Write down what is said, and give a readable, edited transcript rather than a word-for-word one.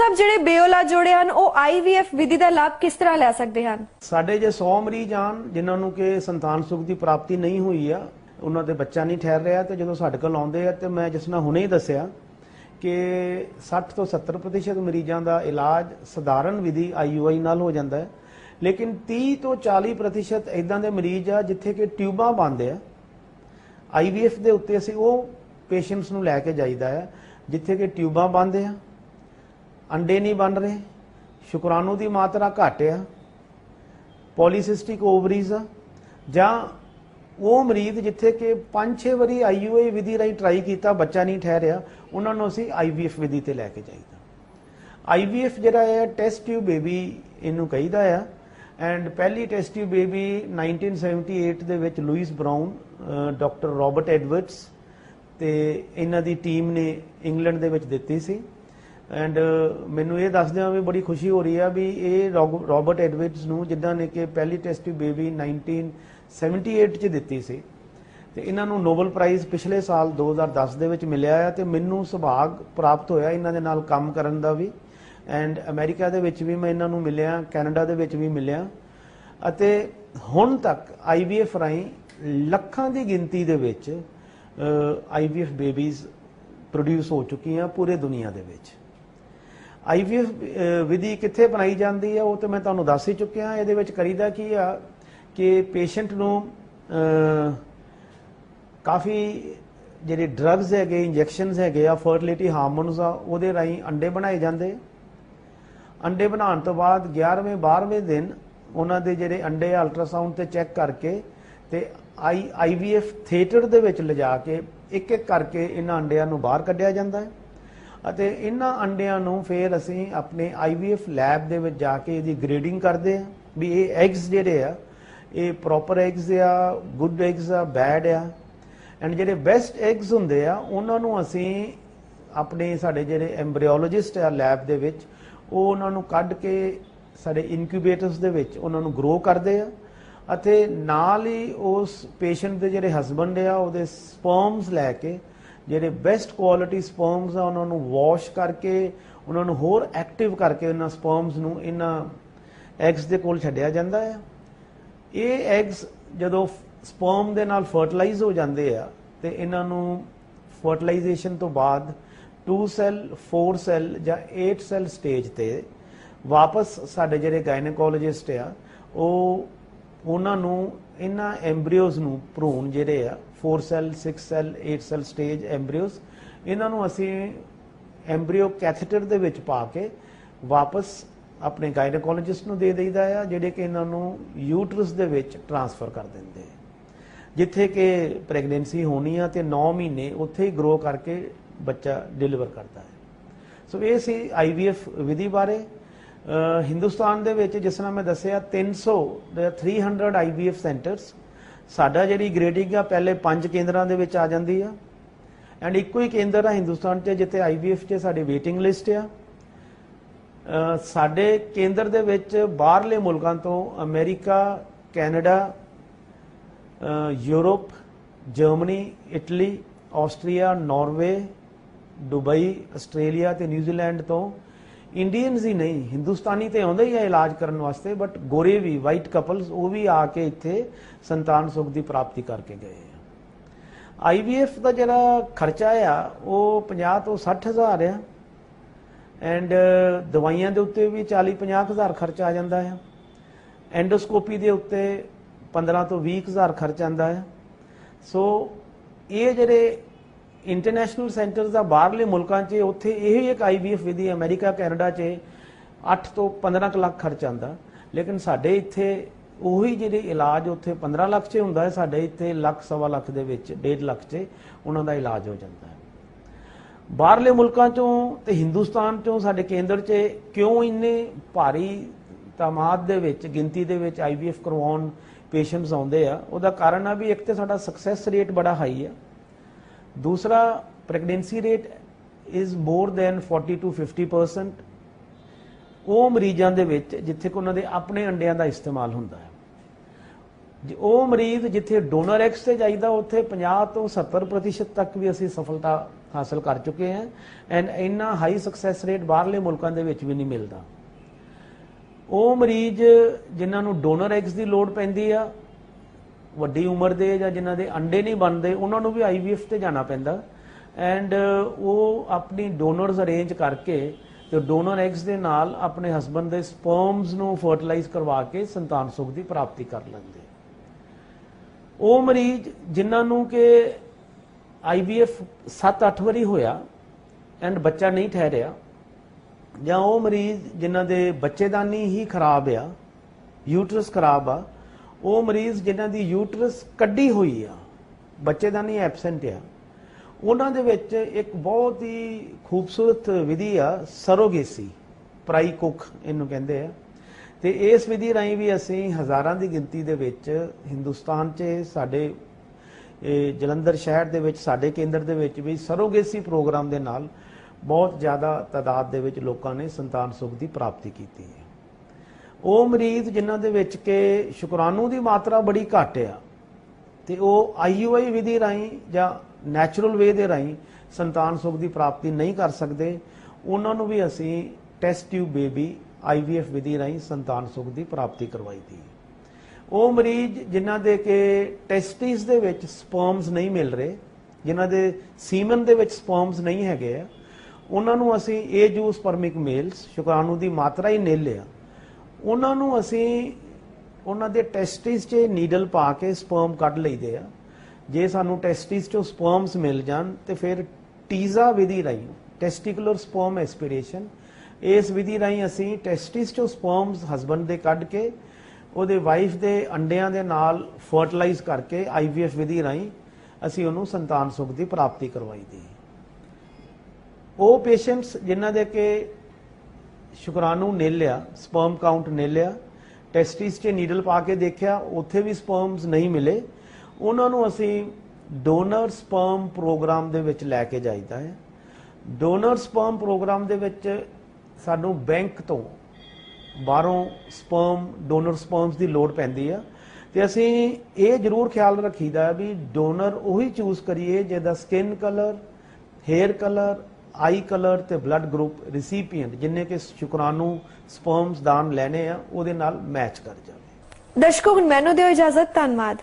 ਸਾਹਿਬ ਜਿਹੜੇ ਬੇਓਲਾ ਜੋੜੇ ਹਨ ਉਹ IVF ਵਿਧੀ ਦਾ ਲਾਭ ਕਿਸ ਤਰ੍ਹਾਂ ਲੈ ਸਕਦੇ ਹਨ? ਸਾਡੇ ਜੇ 100 ਮਰੀਜ਼ ਆਣ ਜਿਨ੍ਹਾਂ ਨੂੰ ਕਿ ਸੰਤਾਨ ਸੁਖ ਦੀ ਪ੍ਰਾਪਤੀ ਨਹੀਂ ਹੋਈ ਆ, ਉਹਨਾਂ ਦੇ ਬੱਚਾ ਨਹੀਂ ਠਹਿਰ ਰਿਹਾ, ਤੇ ਜਦੋਂ ਸਾਡੇ ਕੋਲ ਆਉਂਦੇ ਆ ਤੇ ਮੈਂ ਜਿਸ ਨਾਲ ਹੁਣੇ ਹੀ ਦੱਸਿਆ ਕਿ 60 ਤੋਂ 70% ਮਰੀਜ਼ਾਂ ਦਾ ਇਲਾਜ ਸਧਾਰਨ ਵਿਧੀ IUI ਨਾਲ ਹੋ ਜਾਂਦਾ ਹੈ। ਲੇਕਿਨ 30 ਤੋਂ 40% ਇਦਾਂ ਦੇ ਮਰੀਜ਼ ਆ ਜਿੱਥੇ ਕਿ ਟਿਊਬਾਂ ਬੰਦੇ ਆ। IVF ਦੇ ਉੱਤੇ ਅਸੀਂ ਉਹ ਪੇਸ਼ੈਂਟਸ ਨੂੰ ਲੈ ਕੇ ਜਾਈਦਾ ਹੈ ਜਿੱਥੇ ਕਿ ਟਿਊਬਾਂ ਬੰਦ ਆ, ਅੰਡੇ ਨਹੀਂ ਬਣ ਰਹੇ, ਸ਼ੁਕਰਾਣੂ ਦੀ ਮਾਤਰਾ ਘੱਟ ਆ, ਪੋਲੀਸਿਸਟਿਕ ਓਵਰੀਜ਼ ਆ, ਜਾਂ ਉਹ ਮਰੀਜ਼ ਜਿੱਥੇ ਕਿ 5-6 ਵਾਰੀ IUI ਵਿਧੀ ਰਾਹੀਂ ਟਰਾਈ ਕੀਤਾ ਬੱਚਾ ਨਹੀਂ ਠਹਿਰਿਆ, ਉਹਨਾਂ ਨੂੰ ਅਸੀਂ IVF ਵਿਧੀ ਤੇ ਲੈ ਕੇ ਜਾਈਦਾ। IVF ਜਿਹੜਾ ਹੈ ਟੈਸਟ ਟਿਊਬ ਬੇਬੀ ਇਹਨੂੰ ਕਹੀਦਾ ਆ। ਐਂਡ ਪਹਿਲੀ ਟੈਸਟ ਟਿਊਬ ਬੇਬੀ 1978 ਦੇ ਵਿੱਚ ਲੂਇਸ ਬਰਾਊਨ, ਡਾਕਟਰ ਰੋਬਰਟ ਐਡਵਰਡਸ ਤੇ ਇਹਨਾਂ ਦੀ ਟੀਮ ਨੇ ਇੰਗਲੈਂਡ ਦੇ ਵਿੱਚ ਦਿੱਤੀ ਸੀ। ਐਂਡ ਮੈਨੂੰ ਇਹ ਦੱਸਦਿਆਂ ਵੀ ਬੜੀ ਖੁਸ਼ੀ ਹੋ ਰਹੀ ਆ ਵੀ ਇਹ ਰੋਬਰਟ ਐਡਵਰਡਸ ਨੂੰ ਜਿੱਦਾਂ ਨੇ ਕਿ ਪਹਿਲੀ ਟੈਸਟ ਟਿਊਬ ਬੇਬੀ 1978 ਚ ਦਿੱਤੀ ਸੀ, ਤੇ ਇਹਨਾਂ ਨੂੰ ਨੋਬਲ ਪ੍ਰਾਈਜ਼ ਪਿਛਲੇ ਸਾਲ 2010 ਦੇ ਵਿੱਚ ਮਿਲਿਆ ਆ, ਤੇ ਮੈਨੂੰ ਸੁਭਾਗ ਪ੍ਰਾਪਤ ਹੋਇਆ ਇਹਨਾਂ ਦੇ ਨਾਲ ਕੰਮ ਕਰਨ ਦਾ ਵੀ। ਐਂਡ ਅਮਰੀਕਾ ਦੇ ਵਿੱਚ ਵੀ ਮੈਂ ਇਹਨਾਂ ਨੂੰ ਮਿਲਿਆ, ਕੈਨੇਡਾ ਦੇ ਵਿੱਚ ਵੀ ਮਿਲਿਆ, ਅਤੇ ਹੁਣ ਤੱਕ IVF ਰਾਹੀਂ ਲੱਖਾਂ ਦੀ ਗਿਣਤੀ ਦੇ ਵਿੱਚ IVF ਬੇਬੀਜ਼ ਪ੍ਰੋਡਿਊਸ ਹੋ ਚੁੱਕੀਆਂ ਪੂਰੇ ਦੁਨੀਆ ਦੇ ਵਿੱਚ। IVF ਵਿਧੀ ਕਿੱਥੇ ਬਣਾਈ ਜਾਂਦੀ ਹੈ ਉਹ ਤੇ ਮੈਂ ਤੁਹਾਨੂੰ ਦੱਸ ਹੀ ਚੁੱਕਿਆ। ਇਹਦੇ ਵਿੱਚ ਕਰੀਦਾ ਕੀ ਆ ਕਿ ਪੇਸ਼ੈਂਟ ਨੂੰ ਕਾਫੀ ਜਿਹੜੇ ਡਰੱਗਸ ਹੈਗੇ, ਇੰਜੈਕਸ਼ਨਸ ਹੈਗੇ ਆ, ਫਰਟੀਲਿਟੀ ਹਾਰਮੋਨਸ ਆ, ਉਹਦੇ ਰਾਹੀਂ ਅੰਡੇ ਬਣਾਏ ਜਾਂਦੇ। ਅੰਡੇ ਬਣਾਉਣ ਤੋਂ ਬਾਅਦ 11ਵੇਂ 12ਵੇਂ ਦਿਨ ਉਹਨਾਂ ਦੇ ਜਿਹੜੇ ਅੰਡੇ ਅਲਟਰਾਸਾਊਂਡ ਤੇ ਚੈੱਕ ਕਰਕੇ ਤੇ IVF ਥੀਏਟਰ ਦੇ ਵਿੱਚ ਲਿਜਾ ਕੇ ਇੱਕ ਇੱਕ ਕਰਕੇ ਇਹਨਾਂ ਅੰਡਿਆਂ ਨੂੰ ਬਾਹਰ ਕੱਢਿਆ ਜਾਂਦਾ ਹੈ, ਅਤੇ ਇਹਨਾਂ ਅੰਡਿਆਂ ਨੂੰ ਫਿਰ ਅਸੀਂ ਆਪਣੇ IVF ਲੈਬ ਦੇ ਵਿੱਚ ਜਾ ਕੇ ਇਹਦੀ ਗ੍ਰੇਡਿੰਗ ਕਰਦੇ ਆ ਵੀ ਇਹ ਐਗਸ ਜਿਹੜੇ ਆ ਇਹ ਪ੍ਰੋਪਰ ਐਗਸ ਆ, ਗੁੱਡ ਐਗਸ ਆ, ਬੈਡ ਆ। ਐਂਡ ਜਿਹੜੇ ਬੈਸਟ ਐਗਸ ਹੁੰਦੇ ਆ ਉਹਨਾਂ ਨੂੰ ਅਸੀਂ ਆਪਣੇ ਸਾਡੇ ਜਿਹੜੇ ਐਮਬ੍ਰੀਓਲੋਜਿਸਟ ਆ ਲੈਬ ਦੇ ਵਿੱਚ ਉਹ ਉਹਨਾਂ ਨੂੰ ਕੱਢ ਕੇ ਸਾਡੇ ਇਨਕਿਊਬੇਟਰਸ ਦੇ ਵਿੱਚ ਉਹਨਾਂ ਨੂੰ ਗਰੋ ਕਰਦੇ ਆ, ਅਤੇ ਨਾਲ ਹੀ ਉਸ ਪੇਸ਼ੈਂਟ ਦੇ ਜਿਹੜੇ ਹਸਬੈਂਡ ਆ ਉਹਦੇ ਸਪਰਮਸ ਲੈ ਕੇ ਜਿਹੜੇ ਬੈਸਟ ਕੁਆਲਿਟੀ ਸਪਰਮਸ ਆ ਉਹਨਾਂ ਨੂੰ ਵਾਸ਼ ਕਰਕੇ ਉਹਨਾਂ ਨੂੰ ਹੋਰ ਐਕਟਿਵ ਕਰਕੇ ਉਹਨਾਂ ਸਪਰਮਸ ਨੂੰ ਇਹਨਾਂ ਐਗਸ ਦੇ ਕੋਲ ਛੱਡਿਆ ਜਾਂਦਾ ਹੈ। ਇਹ ਐਗਸ ਜਦੋਂ ਸਪਰਮ ਦੇ ਨਾਲ ਫਰਟੀਲਾਈਜ਼ ਹੋ ਜਾਂਦੇ ਆ ਤੇ ਇਹਨਾਂ ਨੂੰ ਫਰਟੀਲਾਈਜੇਸ਼ਨ ਤੋਂ ਬਾਅਦ 2 ਸੈੱਲ 4 ਸੈੱਲ ਜਾਂ 8 ਸੈੱਲ ਸਟੇਜ ਤੇ ਵਾਪਸ ਸਾਡੇ ਜਿਹੜੇ ਗਾਇਨੇਕੋਲੋਜਿਸਟ ਆ ਉਹ ਉਹਨਾਂ ਨੂੰ ਇਹਨਾਂ ਐਮਬ੍ਰੀਓਜ਼ ਨੂੰ ਭਰੂਣ ਜਿਹੜੇ ਆ 4 ਸੈੱਲ 6 ਸੈੱਲ 8 ਸੈੱਲ ਸਟੇਜ ਐਮਬ੍ਰੀਓਜ਼ ਇਹਨਾਂ ਨੂੰ ਅਸੀਂ ਐਮਬ੍ਰੀਓ ਕੈਥੇਟਰ ਦੇ ਵਿੱਚ ਪਾ ਕੇ ਵਾਪਸ ਆਪਣੇ ਗਾਇਨੇਕੋਲੋਜਿਸਟ ਨੂੰ ਦੇ ਦਈਦਾ ਆ, ਜਿਹੜੇ ਕਿ ਇਹਨਾਂ ਨੂੰ ਯੂਟਰਸ ਦੇ ਵਿੱਚ ਟ੍ਰਾਂਸਫਰ ਕਰ ਦਿੰਦੇ ਜਿੱਥੇ ਕਿ ਪ੍ਰੈਗਨੈਂਸੀ ਹੋਣੀ ਆ ਤੇ 9 ਮਹੀਨੇ ਉੱਥੇ ਹੀ ਗਰੋ ਕਰਕੇ ਬੱਚਾ ਡਿਲੀਵਰ ਕਰਦਾ ਹੈ। ਸੋ ਇਹ ਸੀ IVF ਵਿਧੀ ਬਾਰੇ। ਹਿੰਦੁਸਤਾਨ ਦੇ ਵਿੱਚ ਜਿਸ ਤਰ੍ਹਾਂ ਮੈਂ ਦੱਸਿਆ 300 IVF ਸੈਂਟਰਸ, ਸਾਡਾ ਜਿਹੜੀ ਗ੍ਰੇਡਿੰਗ ਆ ਪਹਿਲੇ 5 ਕੇਂਦਰਾਂ ਦੇ ਵਿੱਚ ਆ ਜਾਂਦੀ ਆ, ਐਂਡ ਇੱਕੋ ਹੀ ਕੇਂਦਰ ਆ ਹਿੰਦੁਸਤਾਨ 'ਚ ਜਿੱਥੇ IVF 'ਚ ਸਾਡੀ ਵੇਟਿੰਗ ਲਿਸਟ ਆ। ਸਾਡੇ ਕੇਂਦਰ ਦੇ ਵਿੱਚ ਬਾਹਰਲੇ ਮੁਲਕਾਂ ਤੋਂ America, Canada, Europe, Germany, Italy, Austria, Norway, Dubai, Australia ਤੇ ਨਿਊਜ਼ੀਲੈਂਡ ਤੋਂ ਇੰਡੀਅਨਸ ਹੀ ਨਹੀਂ ਹਿੰਦੁਸਤਾਨੀ ਤੇ ਆਉਂਦੇ ਹੀ ਆ ਇਲਾਜ ਕਰਨ ਵਾਸਤੇ, ਬਟ ਗੋਰੇ ਵੀ ਵਾਈਟ ਕਪਲਸ ਉਹ ਵੀ ਆ ਕੇ ਇੱਥੇ ਸੰਤਾਨ ਸੁਖ ਦੀ ਪ੍ਰਾਪਤੀ ਕਰਕੇ ਗਏ ਆ। IVF ਦਾ ਜਿਹੜਾ ਖਰਚਾ ਆ ਉਹ 50 ਤੋਂ 60 ਹਜ਼ਾਰ ਆ, ਐਂਡ ਦਵਾਈਆਂ ਦੇ ਉੱਤੇ ਵੀ 40-50 ਹਜ਼ਾਰ ਖਰਚ ਆ ਜਾਂਦਾ ਹੈ। ਐਂਡੋਸਕੋਪੀ ਦੇ ਉੱਤੇ 15 ਤੋਂ 20 ਹਜ਼ਾਰ ਖਰਚ ਆਉਂਦਾ ਹੈ। ਸੋ ਇਹ ਜਿਹੜੇ ਇੰਟਰਨੈਸ਼ਨਲ ਸੈਂਟਰਸ ਆ ਬਾਹਰਲੇ ਮੁਲਕਾਂ 'ਚ ਉੱਥੇ ਇਹ ਇੱਕ IVF ਵਿਧੀ ਅਮਰੀਕਾ, ਕੈਨੇਡਾ 'ਚ 8 ਤੋਂ 15 ਲੱਖ ਖਰਚ ਆਉਂਦਾ, ਲੇਕਿਨ ਸਾਡੇ ਇੱਥੇ ਉਹੀ ਜਿਹੜੇ ਇਲਾਜ ਉੱਥੇ 15 ਲੱਖ 'ਚ ਹੁੰਦਾ ਹੈ, ਸਾਡੇ ਇੱਥੇ ਲੱਖ ਸਵਾ ਲੱਖ ਦੇ ਵਿੱਚ 1.5 ਲੱਖ 'ਚ ਉਹਨਾਂ ਦਾ ਇਲਾਜ ਹੋ ਜਾਂਦਾ ਹੈ। ਬਾਹਰਲੇ ਮੁਲਕਾਂ 'ਚੋਂ ਤੇ ਹਿੰਦੁਸਤਾਨ 'ਚੋਂ ਸਾਡੇ ਕੇਂਦਰ 'ਚ ਕਿਉਂ ਇੰਨੇ ਭਾਰੀ ਤਾਦਾਦ ਦੇ ਵਿੱਚ ਗਿਣਤੀ ਦੇ ਵਿੱਚ IVF ਕਰਵਾਉਣ ਪੇਸ਼ੈਂਟਸ ਆਉਂਦੇ ਆ, ਉਹਦਾ ਕਾਰਨ ਆ ਵੀ ਇੱਕ ਤੇ ਸਾਡਾ ਸਕਸੈਸ ਰੇਟ ਬੜਾ ਹਾਈ ਆ, ਦੂਸਰਾ pregnancy rate is more than 40 to 50% ਉਹ ਮਰੀਜ਼ਾਂ ਦੇ ਵਿੱਚ ਜਿੱਥੇ ਕਿ ਉਹਨਾਂ ਦੇ ਆਪਣੇ ਅੰਡਿਆਂ ਦਾ ਇਸਤੇਮਾਲ ਹੁੰਦਾ ਹੈ। ਉਹ ਮਰੀਜ਼ ਜਿੱਥੇ ਡੋਨਰ ਐਗਸ ਤੇ ਜਾਈਦਾ ਉੱਥੇ 50 ਤੋਂ 70% ਤੱਕ ਵੀ ਅਸੀਂ ਸਫਲਤਾ ਹਾਸਲ ਕਰ ਚੁੱਕੇ ਹਾਂ ਐਂਡ ਇੰਨਾ ਹਾਈ ਸਕਸੈਸ ਰੇਟ ਬਾਹਰਲੇ ਮੁਲਕਾਂ ਦੇ ਵਿੱਚ ਵੀ ਨਹੀਂ ਮਿਲਦਾ। ਉਹ ਮਰੀਜ਼ ਜਿਨ੍ਹਾਂ ਨੂੰ ਡੋਨਰ ਐਗਸ ਦੀ ਲੋੜ ਪੈਂਦੀ ਆ, ਵੱਡੀ ਉਮਰ ਦੇ ਜਾਂ ਜਿਨ੍ਹਾਂ ਦੇ ਅੰਡੇ ਨਹੀਂ ਬਣਦੇ, ਉਹਨਾਂ ਨੂੰ ਵੀ IVF ਤੇ ਜਾਣਾ ਪੈਂਦਾ ਐਂਡ ਉਹ ਆਪਣੀ ਡੋਨਰਸ ਅਰੇਂਜ ਕਰਕੇ ਤੇ ਡੋਨਰ ਐਗਸ ਦੇ ਨਾਲ ਆਪਣੇ ਹਸਬੰਡ ਦੇ ਸਪਰਮਸ ਨੂੰ ਫਰਟੀਲਾਈਜ਼ ਕਰਵਾ ਕੇ ਸੰਤਾਨ ਸੁਖ ਦੀ ਪ੍ਰਾਪਤੀ ਕਰ ਲੈਂਦੇ। ਉਹ ਮਰੀਜ਼ ਜਿਨ੍ਹਾਂ ਨੂੰ ਕਿ IVF 7-8 ਵਾਰੀ ਹੋਇਆ ਐਂਡ ਬੱਚਾ ਨਹੀਂ ਠਹਿਰਿਆ, ਜਾਂ ਉਹ ਮਰੀਜ਼ ਜਿਨ੍ਹਾਂ ਦੇ ਬੱਚੇਦਾਨੀ ਹੀ ਖਰਾਬ ਆ, ਯੂਟਰਸ ਖਰਾਬ ਆ, ਉਹ ਮਰੀਜ਼ ਜਿਨ੍ਹਾਂ ਦੀ ਯੂਟਰਸ ਕੱਢੀ ਹੋਈ ਆ, ਬੱਚੇਦਾਨੀ ਐਬਸੈਂਟ ਆ, ਉਹਨਾਂ ਦੇ ਵਿੱਚ ਇੱਕ ਬਹੁਤ ਹੀ ਖੂਬਸੂਰਤ ਵਿਧੀ ਆ ਸਰੋਗੇਸੀ, ਪ੍ਰਾਈ ਕੁੱਖ ਇਹਨੂੰ ਕਹਿੰਦੇ ਆ। ਤੇ ਇਸ ਵਿਧੀ ਰਾਹੀਂ ਵੀ ਅਸੀਂ ਹਜ਼ਾਰਾਂ ਦੀ ਗਿਣਤੀ ਦੇ ਵਿੱਚ ਹਿੰਦੁਸਤਾਨ 'ਚ ਸਾਡੇ ਜਲੰਧਰ ਸ਼ਹਿਰ ਦੇ ਵਿੱਚ ਸਾਡੇ ਕੇਂਦਰ ਦੇ ਵਿੱਚ ਵੀ ਸਰੋਗੇਸੀ ਪ੍ਰੋਗਰਾਮ ਦੇ ਨਾਲ ਬਹੁਤ ਜ਼ਿਆਦਾ ਤਾਦਾਦ ਦੇ ਵਿੱਚ ਲੋਕਾਂ ਨੇ ਸੰਤਾਨ ਸੁਖ ਦੀ ਪ੍ਰਾਪਤੀ ਕੀਤੀ ਹੈ। ਉਹ ਮਰੀਜ਼ ਜਿਨ੍ਹਾਂ ਦੇ ਵਿੱਚ ਕਿ ਸ਼ੁਕਰਾਣੂ ਦੀ ਮਾਤਰਾ ਬੜੀ ਘੱਟ ਆ ਤੇ ਉਹ IUI ਵਿਧੀ ਰਾਹੀਂ ਜਾਂ ਨੈਚੁਰਲ ਵੇ ਦੇ ਰਾਹੀਂ ਸੰਤਾਨ ਸੁਖ ਦੀ ਪ੍ਰਾਪਤੀ ਨਹੀਂ ਕਰ ਸਕਦੇ, ਉਹਨਾਂ ਨੂੰ ਵੀ ਅਸੀਂ ਟੈਸਟ ਟਿਊਬ ਬੇਬੀ IVF ਵਿਧੀ ਰਾਹੀਂ ਸੰਤਾਨ ਸੁਖ ਦੀ ਪ੍ਰਾਪਤੀ ਕਰਵਾਈ ਦੀ। ਉਹ ਮਰੀਜ਼ ਜਿਨ੍ਹਾਂ ਦੇ ਕਿ ਟੈਸਟਿਸ ਦੇ ਵਿੱਚ ਸਪਰਮਸ ਨਹੀਂ ਮਿਲ ਰਹੇ, ਜਿਨ੍ਹਾਂ ਦੇ ਸੀਮਨ ਦੇ ਵਿੱਚ ਸਪਰਮਸ ਨਹੀਂ ਹੈਗੇ ਆ, ਉਹਨਾਂ ਨੂੰ ਅਸੀਂ ਏਜੂ ਸਪਰਮਿਕ ਮੇਲਸ, ਸ਼ੁਕਰਾਣੂ ਦੀ ਮਾਤਰਾ ਹੀ ਨਿਲ ਆ, ਉਹਨਾਂ ਨੂੰ ਅਸੀਂ ਉਹਨਾਂ ਦੇ ਟੈਸਟਿਸ 'ਚ ਨੀਡਲ ਪਾ ਕੇ ਸਪਰਮ ਕੱਢ ਲਈਦੇ ਆ। ਜੇ ਸਾਨੂੰ ਟੈਸਟਿਸ 'ਚੋਂ ਸਪਰਮਸ ਮਿਲ ਜਾਣ ਤੇ ਫਿਰ ਟੀਜ਼ਾ ਵਿਧੀ ਰਾਹੀਂ, ਟੈਸਟੀਕੂਲਰ ਸਪਰਮ ਐਸਪੀਰੇਸ਼ਨ, ਇਸ ਵਿਧੀ ਰਾਹੀਂ ਅਸੀਂ ਟੈਸਟਿਸ 'ਚੋਂ ਸਪਰਮਸ ਹਸਬੰਡ ਦੇ ਕੱਢ ਕੇ ਉਹਦੇ ਵਾਈਫ ਦੇ ਅੰਡਿਆਂ ਦੇ ਨਾਲ ਫਰਟੀਲਾਈਜ਼ ਕਰਕੇ IVF ਵਿਧੀ ਰਾਹੀਂ ਅਸੀਂ ਉਹਨੂੰ ਸੰਤਾਨ ਸੁਖ ਦੀ ਪ੍ਰਾਪਤੀ ਕਰਵਾਈ ਦੀ। ਉਹ ਪੇਸ਼ੈਂਟਸ ਜਿਨ੍ਹਾਂ ਦੇ ਕਿ ਸ਼ੁਕਰਾਣੂ ਨਿਲ ਆ, ਸਪਰਮ ਕਾਊਂਟ ਨਿਲ ਆ, ਟੈਸਟਿਸ 'ਚ ਨੀਡਲ ਪਾ ਕੇ ਦੇਖਿਆ ਉੱਥੇ ਵੀ ਸਪਰਮਸ ਨਹੀਂ ਮਿਲੇ, ਉਹਨਾਂ ਨੂੰ ਅਸੀਂ ਡੋਨਰ ਸਪਰਮ ਪ੍ਰੋਗਰਾਮ ਦੇ ਵਿੱਚ ਲੈ ਕੇ ਜਾਈਦਾ ਹੈ। ਡੋਨਰ ਸਪਰਮ ਪ੍ਰੋਗਰਾਮ ਦੇ ਵਿੱਚ ਸਾਨੂੰ ਬੈਂਕ ਤੋਂ ਬਾਹਰੋਂ ਸਪਰਮ, ਡੋਨਰ ਸਪਰਮਸ ਦੀ ਲੋੜ ਪੈਂਦੀ ਆ ਤੇ ਅਸੀਂ ਇਹ ਜ਼ਰੂਰ ਖਿਆਲ ਰੱਖੀਦਾ ਵੀ ਡੋਨਰ ਉਹੀ ਚੂਜ਼ ਕਰੀਏ ਜਿਹਦਾ ਸਕਿਨ ਕਲਰ, ਹੇਅਰ ਕਲਰ, ਆਈ ਕਲਰ ਤੇ ਬਲੱਡ ਗਰੁੱਪ ਰਿਸੀਪੀਐਂਟ ਜਿੰਨੇ ਕਿ ਸ਼ੁਕਰਾਣੂ ਸਪਰਮਸ ਦਾਨ ਲੈਣੇ ਆ ਉਹਦੇ ਨਾਲ ਮੈਚ ਕਰ ਜਾਵੇ। ਦਰਸ਼ਕੋ ਹੁਣ ਮੈਨੂੰ ਦਿਓ ਇਜਾਜ਼ਤ, ਧੰਨਵਾਦ।